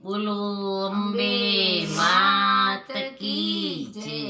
બોલો અંબે માત કી જય।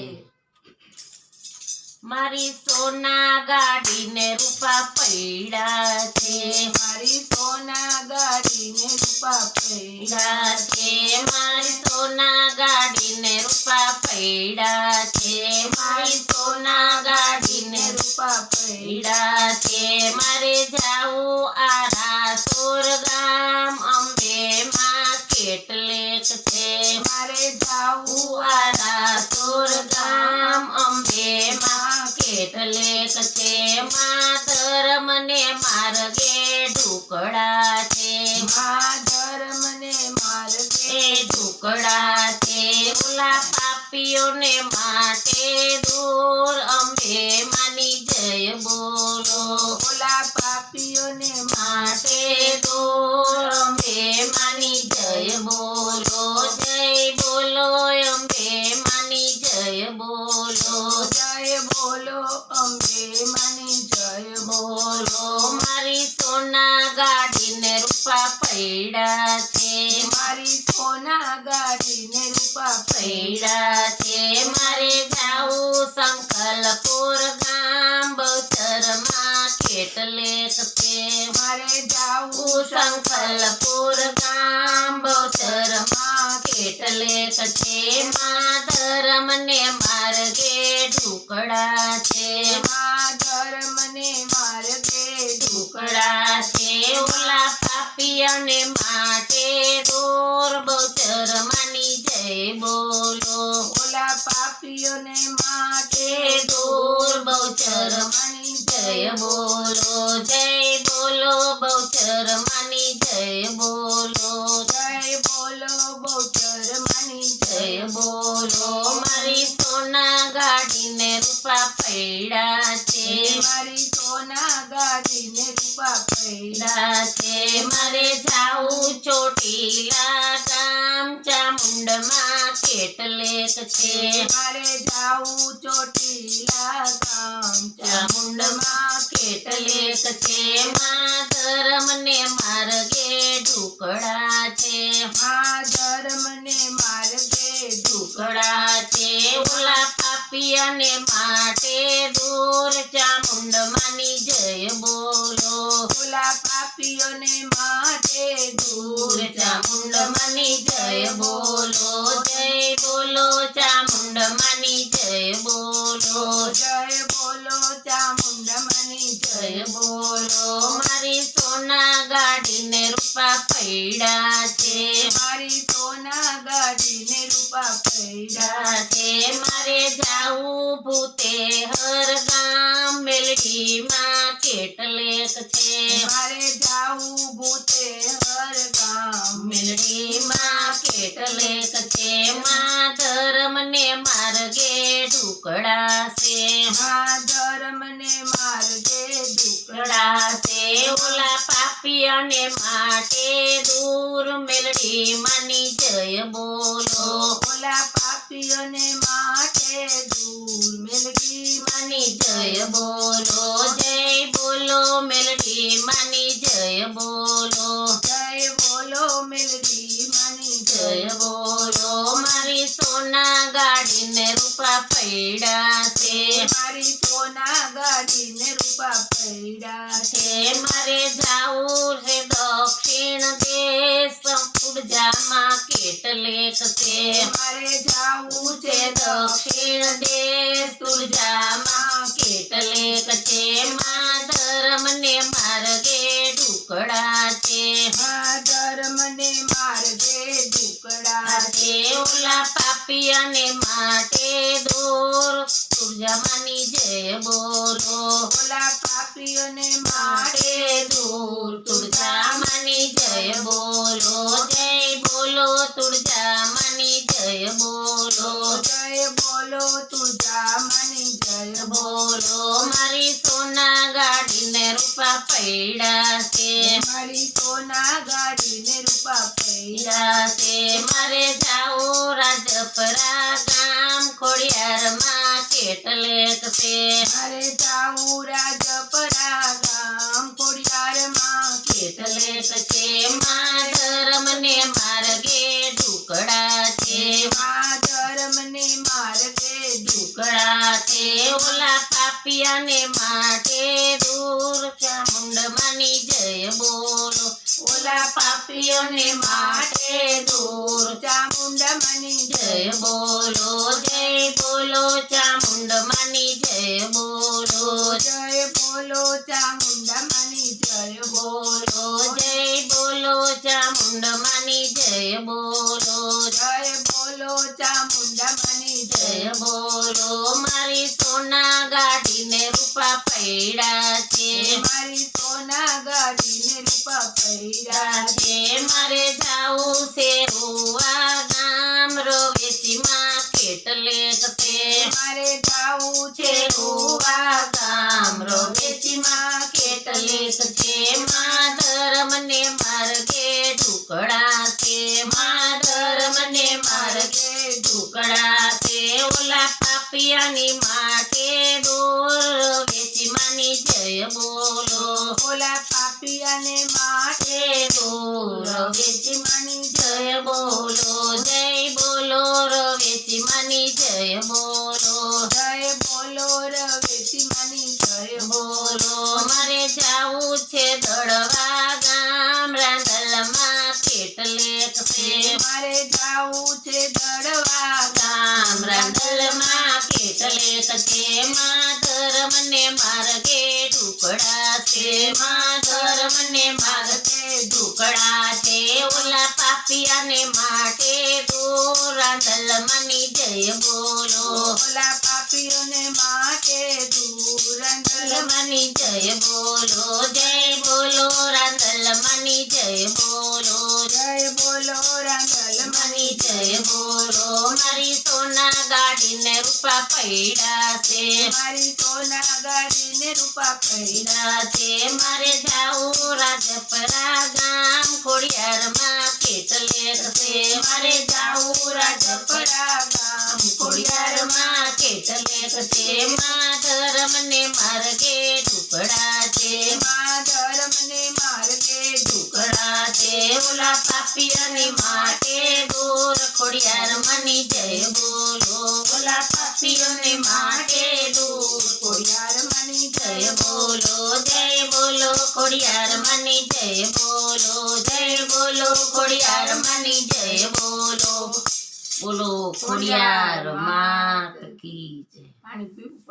મારી સોના ગાડીને રૂપા પૈડા છે, મારી સોના ગાડીને રૂપા પૈડા છે, મારી સોના ગાડીને રૂપા પૈડા છે, મારી સોના ગાડીને રૂપા પૈડા છે। મારે જાવું આરાસુર ગામ અંબે માં કેટલેક છે, મારે જાવું આરાસુર ગામ અંબે માં કેટલેક છે। મા ધર્મને માર્ગે ઢુકડા છે, મા ધર્મને માર્ગે ઢુકડા છે। ઓલા પાપીઓને માટે દૂર અંબે માની જય બોલો, ઓલા પાપીઓને માટે દૂર અંબે માની જય બોલો, જય બોલો અંબે માની જય બોલો, જય બોલો અંબે માની જય બોલો। મારી સોના ગાડીને રૂપા પૈડા છે, મારી સોના ગાડીને રૂપા પૈડા છે। મારે જાવું સંકલપુર ગામ બહુચરમાં કેટલેક છે, મારે જાવું સંકલપુર ગામ બહુચરમાં કેટલેક છે। મા ધર્મને માર્ગે ઢુકડા છે, મા ધર્મને માર્ગે ઢુકડા છે। ઓલા પાપીઓને માટે દૂર બહુચર માની જય બોલો, ઓલા પાપીઓને માટે દૂર બહુચર માની જય બોલો, જય બોલો બહુચર માની જય બોલો, જય બોલો બહુચર માની જય બોલો। મારી સોના ગાડીને રૂપા પૈડા છે, મારી સોના ગાડીને રૂપા પૈડા છે। મારે જાવું ચોટીલા ગામ ચામુંડમાં કેટલેક છે, મારે જાવું ચોટીલા ગામ ચામુંડમાં કેટલેક છે। મા ધર્મને માર્ગે ઢુકડા છે, મા ધર્મને માર્ગે ઢુકડા છે। ઓલા પાપીઓને માટે દૂર ચામુંડ માની જય બોલો, ઓલા પાપીઓને માટે દૂર ચામુંડ માની જય બોલો, જય બોલો ચામુંડ માની જય બોલો, જય બોલો ચામુંડમાની જય બોલો। મારી સોના ગાડીને રૂપા પૈડા છે, મારી સોના ગાડીને રૂપા પૈડા છે। મારે જાવું ભૂતેહર ગામ મેલડીમાં કેટલેક છે, મારે જાવું ભૂતેહર ગામ મેલડીમાં કેટલેક છે। મા ધર્મને માર્ગે ઢુકડા છે, મા ધર્મને માર્ગે ઢુકડા છે। ઓલા પાપીઓને માટે દૂર મેલડી માની જય બોલો, ઓલા પાપીઓને માટે દૂર મેલડી માની જય બોલો, જય બોલો મેલડી માની જય બોલો, જય બોલો મેલડી માની જય બોલો। મારી સોના ગાડીને રૂપા પૈડા છે, મારી સોના ગાડીને રૂપા પૈડા છે। મારે જાવું છે દક્ષિણ દેશ ઉર્જામાં કેટલેક છે, મારે જાવું છે દક્ષિણ દેશ ઉર્જામાં કેટલેક છે। મા ધર્મને માર્ગે ઢુકડા છે, મા ધર્મને માર્ગે ઢુકડા છે। ઓલા પાપીઓને માટે દૂર ઉર્જામાંની જય બોલો, ઓલા પાપીઓને માટે માટે દૂર તુળજામાની જય બોલો, જય બોલો તુળજામાની જય બોલો, જય બોલો તુજા માની જય બોલો। મારી સોના ગાડીને રૂપા પૈડા છે, મારી સોના ગાડીને રૂપા પૈડા પૈડા છે। મારે જાવું રાજપરા ગામ ખોડિયારમાં કેટલેક છે, મારે જાવું રાજપરા ગામ ખોડિયારમાં કેટલેક છે। મા ધર્મને માર્ગે પાપિયાને માટે દૂર ચામુંડમાની જય બોલો ઓલા પાપીઓને માટે દૂર ચામુંડમાની જય બોલો ચામુંડમાની જય બોલો જય બોલો ચામુંડમાની જય બોલો ચામુંડમાની જય બોલો જય બોલો ચામુંડમાની જય બોલો મારી સોના ગાડીને રૂપા પૈડા છે મારી સોના ગાડીને રૂપા પૈડા છે મારે જાવું છે રોવા ગામ રવેચીમાં કેટલેક છે મારે જાવું છે રોવા ગામ રવેચીમાં કેટલેક છે મા ધર્મને માર્ગે ઢુકડા છે મા ધર્મને માર્ગે ઢુકડા છે ઓલા પાપિયાની માટે દોર વેચીમાની જય બોલો ઓલા પાપિયાને માટે દોર વેચીમાની જય બોલો રવેચીમાની જય બોલો જય બોલો રવેચીમાની જય બોલો મારે જાવું છે દળવા ગામ રાંદલમાં કેટલેક છે મારે જાવું છે દળવા ગામ રાંદલમાં કેટલેક છે મા ધર્મને માર્ગે ઢુકડા છે મા ધર્મને માર્ગે ઢુકડા છે ઓલા પાપિયાને માટે દૂર રાંદલમાંની જય બોલો ઓલા પાપીઓને માટે દૂર રાંદલમાંની જય બોલો રાંદલમાંની જય બોલો રાંદલમાંની જય બોલો મારી સોના ગાડીને રૂપા પૈડા છે મારી સોના ગાડીને રૂપા પૈડા છે મારે જાવું રાજપરા ગામ ખોડિયારમાં કેટલેક છે મારે જાવું રાજપરા ગામ ખોડિયારમાં કેટલેક છે મા ધર્મને માર્ગે ઢુકડા છે મા ધર્મને માર્ગે ઢુકડા છે ઓલા પાપિયાની માટે દૂર ખોડિયારમાંની જય બોલો ઓલા પાપીઓને માટે દૂર ખોડિયારમાંની જય બોલો ખોડિયારમાંની જય બોલો ખોડિયારમાંની જય બોલો બોલો ખોડિયાર માત કી જય પાણી પીવું પડે.